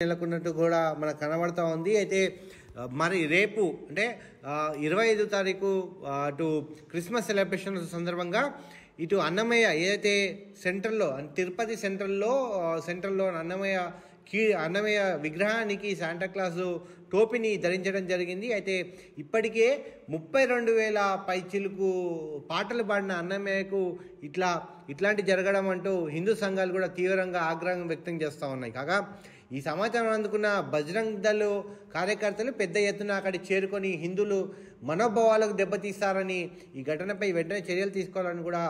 నెలకొన్నట్టు కూడా మనకు కనబడతా ఉంది. అయితే మరి రేపు అంటే 25 తారీఖు అటు క్రిస్మస్ సెలబ్రేషన్ సందర్భంగా ఇటు అన్నమయ్య ఏదైతే సెంట్రల్లో తిరుపతి సెంట్రల్లో అన్నమయ్య విగ్రహానికి శాంటాక్లాసు టోపీని ధరించడం జరిగింది. అయితే ఇప్పటికే 32,000 పైచిలుకు పాటలు పాడిన అన్నమయ్యకు ఇట్లాంటి జరగడం అంటూ హిందూ సంఘాలు కూడా తీవ్రంగా ఆగ్రహం వ్యక్తం చేస్తూ ఉన్నాయి. కాగా ఈ సమాచారం అందుకున్న బజరంగ్ దళ్ కార్యకర్తలు పెద్ద ఎత్తున అక్కడికి చేరుకొని హిందువులు మనోభావాలకు దెబ్బతీస్తారని ఈ ఘటనపై వెంటనే చర్యలు తీసుకోవాలని కూడా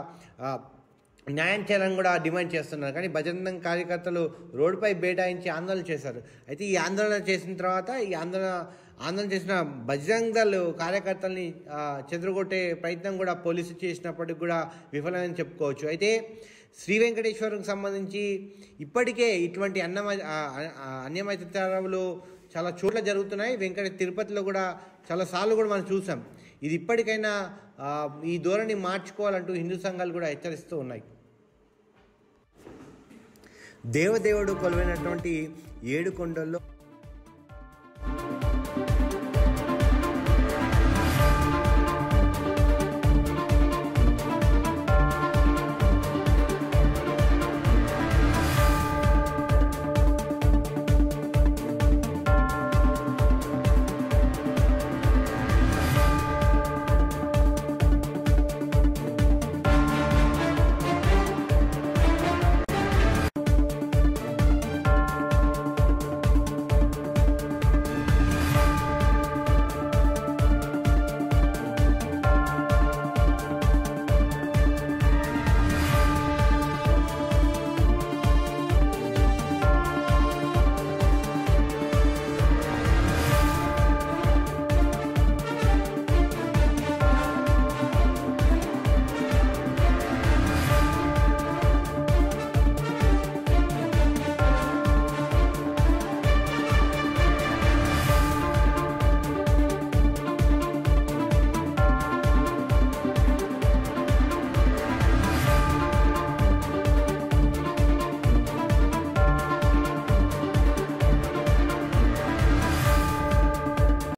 న్యాయం చేయాలని కూడా డిమాండ్ చేస్తున్నారు. కానీ బజరంగ్ దళ్ కార్యకర్తలు రోడ్డుపై బైఠాయించి ఆందోళన చేశారు. అయితే ఈ ఆందోళన చేసిన తర్వాత ఆందోళన చేసిన బజరంగ్ దళ్ కార్యకర్తల్ని చెదరగొట్టే ప్రయత్నం కూడా పోలీసులు చేసినప్పటికి కూడా విఫలమని చెప్పుకోవచ్చు. అయితే శ్రీ వెంకటేశ్వరకు సంబంధించి ఇప్పటికే ఇటువంటి అన్యమత్యాలు చాలా చోట్ల జరుగుతున్నాయి. తిరుపతిలో కూడా చాలాసార్లు కూడా మనం చూసాం. ఇది ఇప్పటికైనా ఈ ధోరణి మార్చుకోవాలంటూ హిందూ సంఘాలు కూడా హెచ్చరిస్తూ ఉన్నాయి. దేవదేవుడు కొలువైనటువంటి 7 కొండల్లో